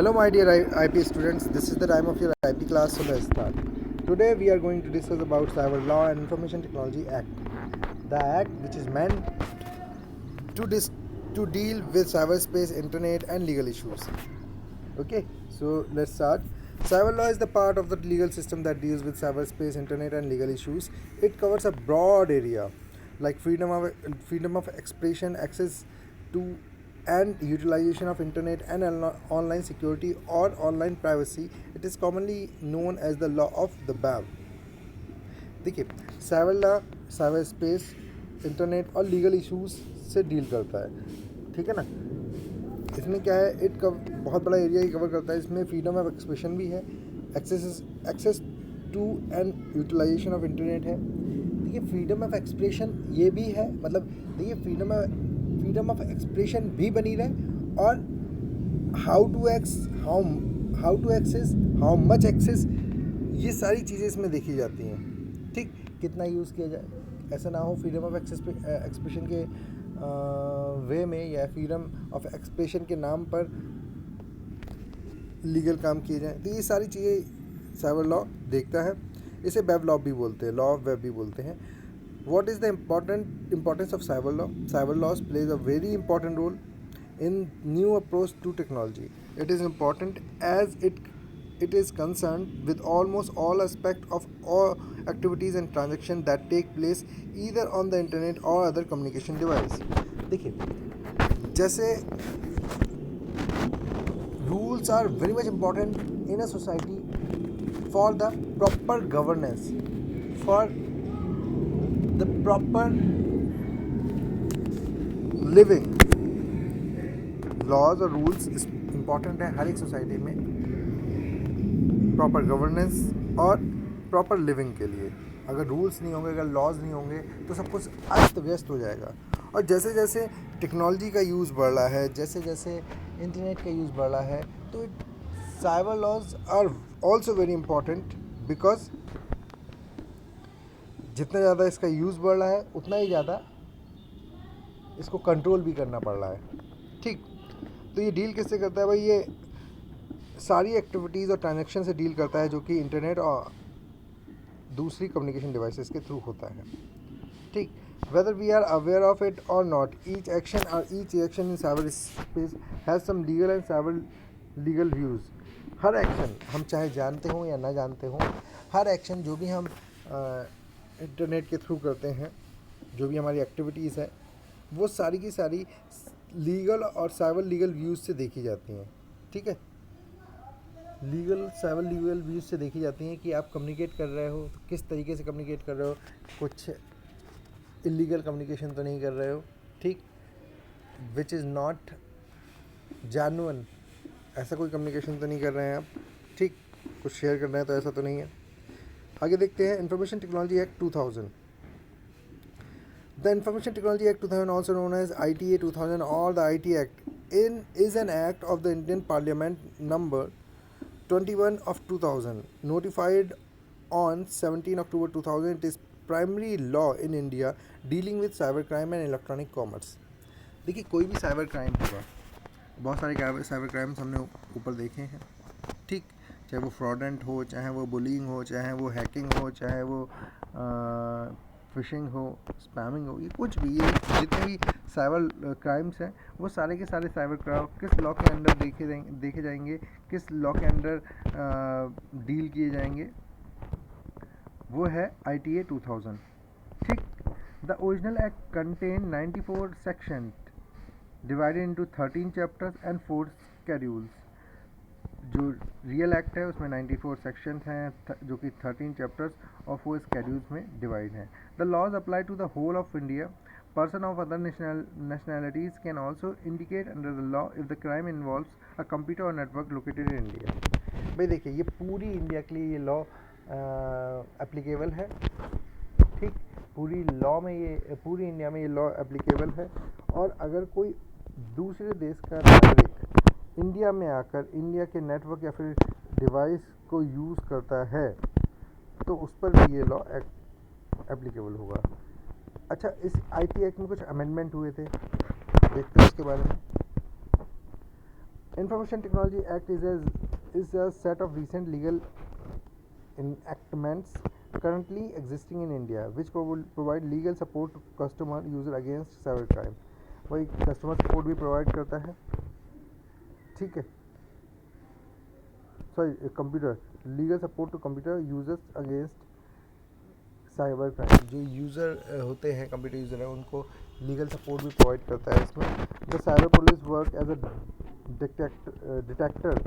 Hello, my dear IP students. This is the time of your IP class, so let's start. Today, we are going to discuss about Cyber Law and Information Technology Act, the act which is meant to deal with cyberspace, internet, and legal issues. Okay, so let's start. Cyber law is the part of the legal system that deals with cyberspace, internet, and legal issues. It covers a broad area like freedom of expression, access to and utilization of internet and online security or online privacy. It is commonly known as the law of the BAV. देखिए, cyber law cyber space, internet और legal issues से deal करता है, ठीक है ना। इसमें क्या है, बहुत बड़ा एरिया ही कवर करता है। इसमें फ्रीडम ऑफ एक्सप्रेशन भी है, access to and utilisation of internet है। देखिए, फ्रीडम ऑफ एक्सप्रेशन ये भी है, मतलब देखिए फ्रीडम ऑफ एक्सप्रेशन भी बनी रहे, और how to access, how much access, ये सारी चीज़ें इसमें देखी जाती हैं। ठीक, कितना यूज़ किया जाए, ऐसा ना हो फ्रीडम ऑफ एक्सप्रेशन के वे में या फ्रीडम ऑफ एक्सप्रेशन के नाम पर लीगल काम किए जाएं। तो ये सारी चीज़ें साइबर लॉ देखता है। इसे वेब लॉ भी बोलते हैं, लॉ ऑफ वेब भी बोलते हैं। What is the importance of cyber law? Cyber laws plays a very important role in new approach to technology. It is important as it is concerned with almost all aspects of all activities and transactions that take place either on the internet or other communication device. देखिए, जैसे rules are very much important in a society for the proper governance, for the proper living. Laws और rules important है हर एक society में proper governance और proper living के लिए। अगर रूल्स नहीं होंगे, अगर लॉज नहीं होंगे, तो सब कुछ अस्त व्यस्त हो जाएगा। और जैसे जैसे टेक्नोलॉजी का यूज़ बढ़ रहा है, जैसे जैसे इंटरनेट का यूज़ बढ़ रहा है, तो cyber laws are also very important, because जितना ज़्यादा इसका यूज़ बढ़ रहा है, उतना ही ज़्यादा इसको कंट्रोल भी करना पड़ रहा है। ठीक, तो ये डील किससे करता है भाई? ये सारी एक्टिविटीज़ और ट्रांजैक्शन से डील करता है जो कि इंटरनेट और दूसरी कम्युनिकेशन डिवाइसेस के थ्रू होता है। ठीक, whether we are aware of it और not, each action in cyber space has some legal and cyber legal views. हर एक्शन, हम चाहे जानते हों या ना जानते हों, हर एक्शन जो भी हम इंटरनेट के थ्रू करते हैं, जो भी हमारी एक्टिविटीज़ है, वो सारी की सारी लीगल और साइबर लीगल व्यूज़ से देखी जाती हैं। ठीक है, साइबर लीगल व्यूज़ से देखी जाती हैं कि आप कम्युनिकेट कर रहे हो तो किस तरीके से कम्युनिकेट कर रहे हो, कुछ इलीगल कम्युनिकेशन तो नहीं कर रहे हो। ठीक, विच इज़ नॉट जेन्युइन, ऐसा कोई कम्युनिकेशन तो नहीं कर रहे हैं आप। ठीक, कुछ शेयर कर रहे हैं तो ऐसा तो नहीं है। आगे देखते हैं information technology act 2000। The Information Technology Act 2000, also known as ITA 2000 or the IT Act, is an act of the Indian Parliament number 21 of 2000, notified on 17 October 2000. It is primary law in India dealing with cybercrime and electronic commerce. देखिए, कोई भी cyber crime होगा, बहुत सारे cyber crimes हमने ऊपर देखे हैं। ठीक, चाहे वो फ्रॉडेंट हो, चाहे वो बुलिंग हो, चाहे वो हैकिंग हो, चाहे वो फिशिंग हो, स्पैमिंग हो, ये कुछ भी, ये जितने भी साइबर क्राइम्स हैं, वो सारे के सारे साइबर क्राइम किस लॉ के अंडर देखे जाएंगे, किस लॉ के अंडर डील किए जाएंगे, वो है ITA 2000। ठीक, the original act contain 94 section divided into 13 chapters and 4 schedules. जो रियल एक्ट है उसमें 94 सेक्शंस हैं, जो कि 13 चैप्टर्स और 4 स्केड्यूल्स में डिवाइड हैं। The laws apply to the whole of India. Person of other nationalities can also indicate under the law if the crime involves a computer और नेटवर्क लोकेटेड इन इंडिया। भाई देखिए, ये पूरी India के लिए ये लॉ एप्लीकेबल है। ठीक, पूरी इंडिया में ये लॉ एप्लीकेबल है। और अगर कोई दूसरे देश का नागरिक इंडिया में आकर इंडिया के नेटवर्क या फिर डिवाइस को यूज़ करता है, तो उस पर भी ये लॉ एप्लीकेबल होगा। अच्छा, इस IT एक्ट में कुछ अमेंडमेंट हुए थे, देखते हैं उसके बारे में। Information Technology Act is a set of recent legal enactments currently existing in India which provide legal support to customer user against cybercrime. वही कस्टमर सपोर्ट भी प्रोवाइड करता है, ठीक है, sorry computer, legal support to computer users against cyber crime. जो user होते हैं, computer user हैं, उनको लीगल सपोर्ट भी प्रोवाइड करता है इसमें. The cyber police work as a detector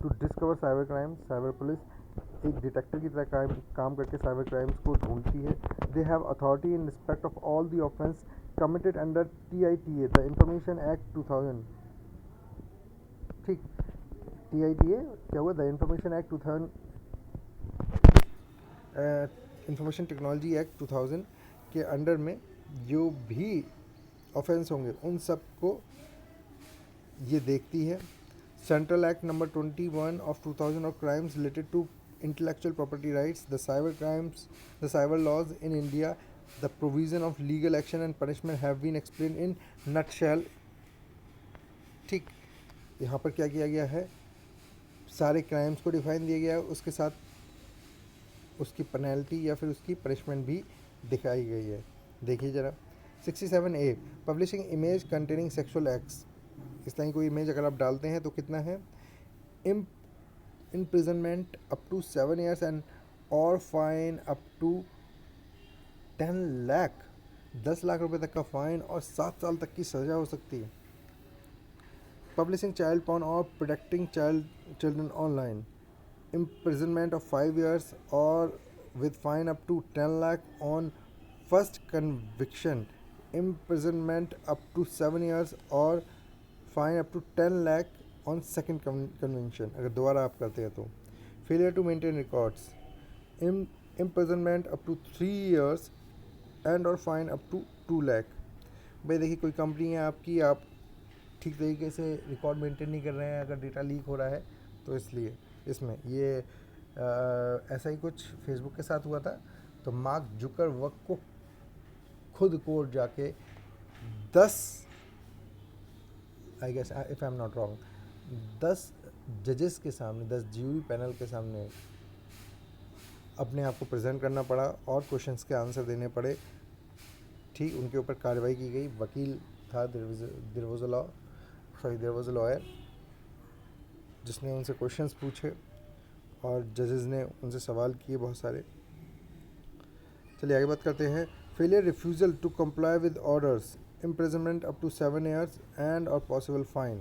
to discover cyber crime. Cyber police एक डिटेक्टर की तरह काम करके साइबर क्राइम्स को ढूंढती है. They have authority in respect of all the offence committed under TITA, the information act 2000. ठीक, TITA क्या हुआ? The information act 2000, information technology act 2000 के अंडर में जो भी ऑफेंस होंगे उन सब को ये देखती है. Central act number 21 of 2000 of crimes related to intellectual property rights, the cyber crimes, the cyber laws in India, the provision of legal action and punishment have been explained in nutshell. ठीक, यहाँ पर क्या किया गया है? सारे crimes को define दिया गया है, उसके साथ उसकी पेनल्टी या फिर उसकी पनिशमेंट भी दिखाई गई है. देखिए ज़रा 67A, publishing image containing sexual acts. इस तरह की कोई इमेज अगर आप डालते हैं तो कितना है? imprisonment up to 7 years and or fine up to 10 lakh, 10 lakh रुपए तक का फाइन और 7 साल तक की सज़ा हो सकती है. पब्लिशिंग चाइल्ड पॉर्न और protecting children online, imprisonment of 5 years or with fine up to 10 lakh on first conviction, imprisonment up to 7 years or fine up to 10 lakh on second convention, अगर दोबारा आप करते हैं तो. Failure to maintain records, imprisonment up to 3 years and और fine up to 2 lakh. भाई देखिए, कोई कंपनी है आपकी, आप ठीक तरीके से रिकॉर्ड मेंटेन नहीं कर रहे हैं, अगर डेटा लीक हो रहा है तो इसलिए इसमें ये ऐसा ही कुछ फेसबुक के साथ हुआ था. तो मार्क जुकरबर्ग को खुद कोर्ट जाके 10, I guess if I am not wrong, 10 जजेस के सामने, 10 ज्यूरी पैनल के सामने अपने आप को प्रेजेंट करना पड़ा और क्वेश्चंस के आंसर देने पड़े. ठीक, उनके ऊपर कार्रवाई की गई. वकील था, देयर वाज अ लॉयर जिसने उनसे क्वेश्चंस पूछे और जजेस ने उनसे सवाल किए बहुत सारे. चलिए आगे बात करते हैं. Failure refusal to comply with orders, imprisonment up to 7 years and or possible fine.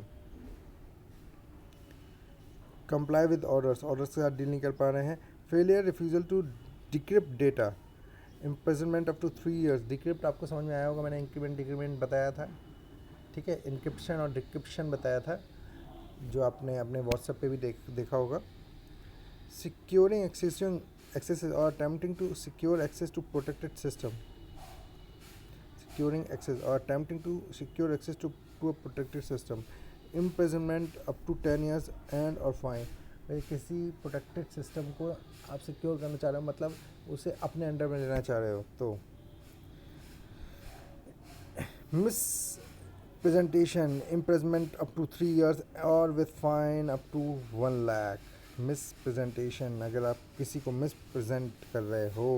Comply with orders के साथ डील नहीं कर पा रहे हैं. Failure refusal to decrypt data, imprisonment up to 3 years. Decrypt आपको समझ में आया होगा, मैंने इंक्रीमेंट डिक्रीमेंट बताया था, ठीक है. इनक्रिप्शन और डिक्रिप्शन बताया था, जो आपने अपने व्हाट्सएप पे भी देखा होगा. सिक्योरिंग एक्सेस और attempting to secure access to protected system, securing access or attempting to secure access to a protected system, imprisonment up to 10 years and or fine. किसी प्रोटेक्टेड सिस्टम को आप सिक्योर करना चाह रहे हो, मतलब उसे अपने अंडर में लेना चाह रहे हो. तो miss presentation, imprisonment up to 3 years और with fine up to 1 lakh. Miss presentation, अगर आप किसी को मिस प्रेजेंट कर रहे हो,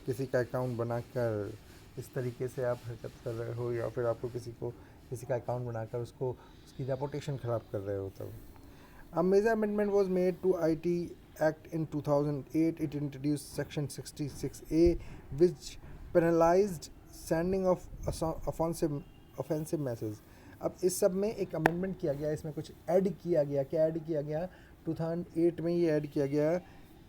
किसी का अकाउंट बनाकर इस तरीके से आप हरकत कर रहे हो, या फिर आपको किसी का अकाउंट बनाकर उसकी रेपुटेशन ख़राब कर रहे हो, तब. A major amendment was made to IT Act in 2008. It introduced Section 66A, which penalized sending of offensive messages. अब इस सब में एक अमेंडमेंट किया गया, इसमें कुछ ऐड किया गया. क्या ऐड किया गया? 2008 में ये ऐड किया गया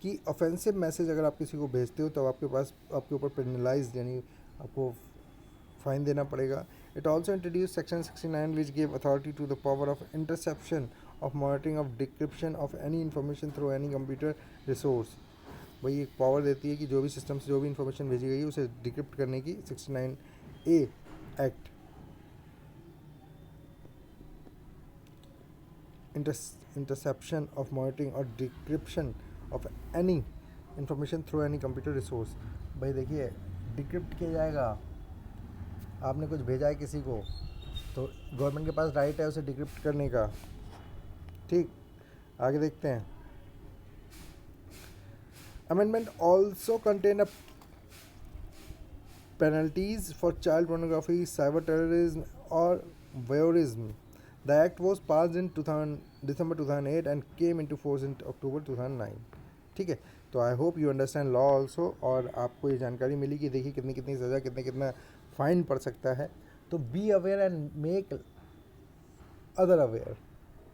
कि ऑफेंसिव मैसेज अगर आप किसी को भेजते हो तो आपके ऊपर पेनलाइज, यानी आपको फाइन देना पड़ेगा. It also introduce section 69 which give authority to the power of interception of monitoring of decryption of any information through any computer resource. वही एक पावर देती है कि जो भी सिस्टम से जो भी इन्फॉर्मेशन भेजी गई है उसे डिक्रिप्ट करने की. 69A act. Interception of monitoring और decryption of any information through any computer resource. भाई देखिए, डिक्रिप्ट किया जाएगा, आपने कुछ भेजा है किसी को तो गवर्नमेंट के पास राइट है उसे डिक्रिप्ट करने का। ठीक, आगे देखते हैं। Amendment also contain a penalties for child pornography, cyber terrorism, or voyeurism. The act was passed in December 2008 and came into force in October 2009. ठीक है, तो I hope you understand law also, और आपको ये जानकारी मिली कि देखिए कितनी कितनी सज़ा, कितना फाइन पड़ सकता है। तो be aware and make other aware.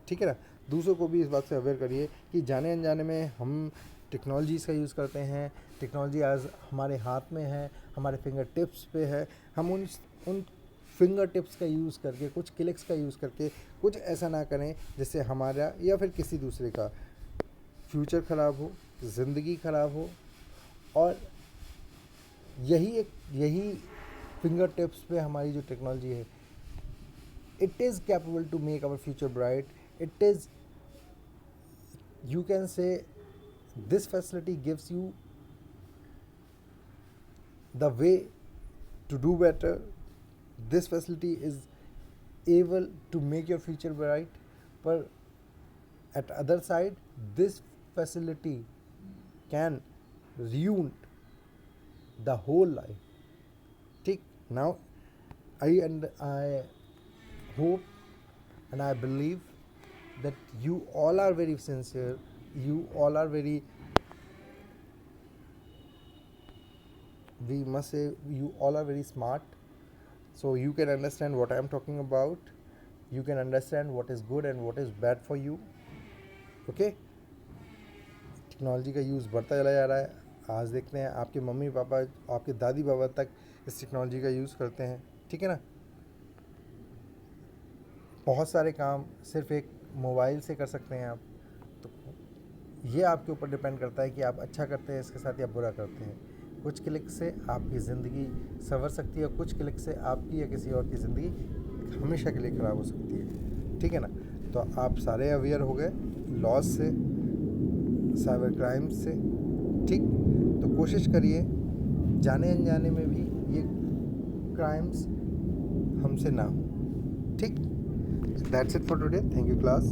ठीक है ना, दूसरों को भी इस बात से अवेयर करिए कि जाने अनजाने में हम टेक्नोलॉजीज़ का यूज़ करते हैं। टेक्नोलॉजी आज हमारे हाथ में है, हमारे फिंगर टिप्स पे है। हम उन फिंगर टिप्स का यूज़ करके, कुछ क्लिक्स का यूज़ करके कुछ ऐसा ना करें जिससे हमारा या फिर किसी दूसरे का फ्यूचर ख़राब हो, ज़िंदगी ख़राब हो। और यही फिंगर टिप्स पे हमारी जो टेक्नोलॉजी है, it is capable to make our future bright. It is, you can say, this facility gives you the way to do better. This facility is able to make your future bright, but at the other side, this facility can ruin the whole life. ठीक, now I hope and I believe that you all are very sincere, you all are very, we must say, you all are very smart, so you can understand what I am talking about. You can understand what is good and what is bad for you. Okay, technology का use बढ़ता चला जा रहा है। आज देखते हैं आपके मम्मी पापा, आपके दादी बाबा तक इस टेक्नोलॉजी का यूज़ करते हैं। ठीक है ना, बहुत सारे काम सिर्फ एक मोबाइल से कर सकते हैं आप। तो ये आपके ऊपर डिपेंड करता है कि आप अच्छा करते हैं इसके साथ या बुरा करते हैं। कुछ क्लिक से आपकी ज़िंदगी संवर सकती है और कुछ क्लिक से आपकी या किसी और की ज़िंदगी हमेशा के लिए ख़राब हो सकती है। ठीक है ना, तो आप सारे अवेयर हो गए लॉज से, साइबर क्राइम्स से। ठीक, तो कोशिश करिए जाने अनजाने में भी ये क्राइम्स हमसे ना हो। ठीक, that's it for today. Thank you class.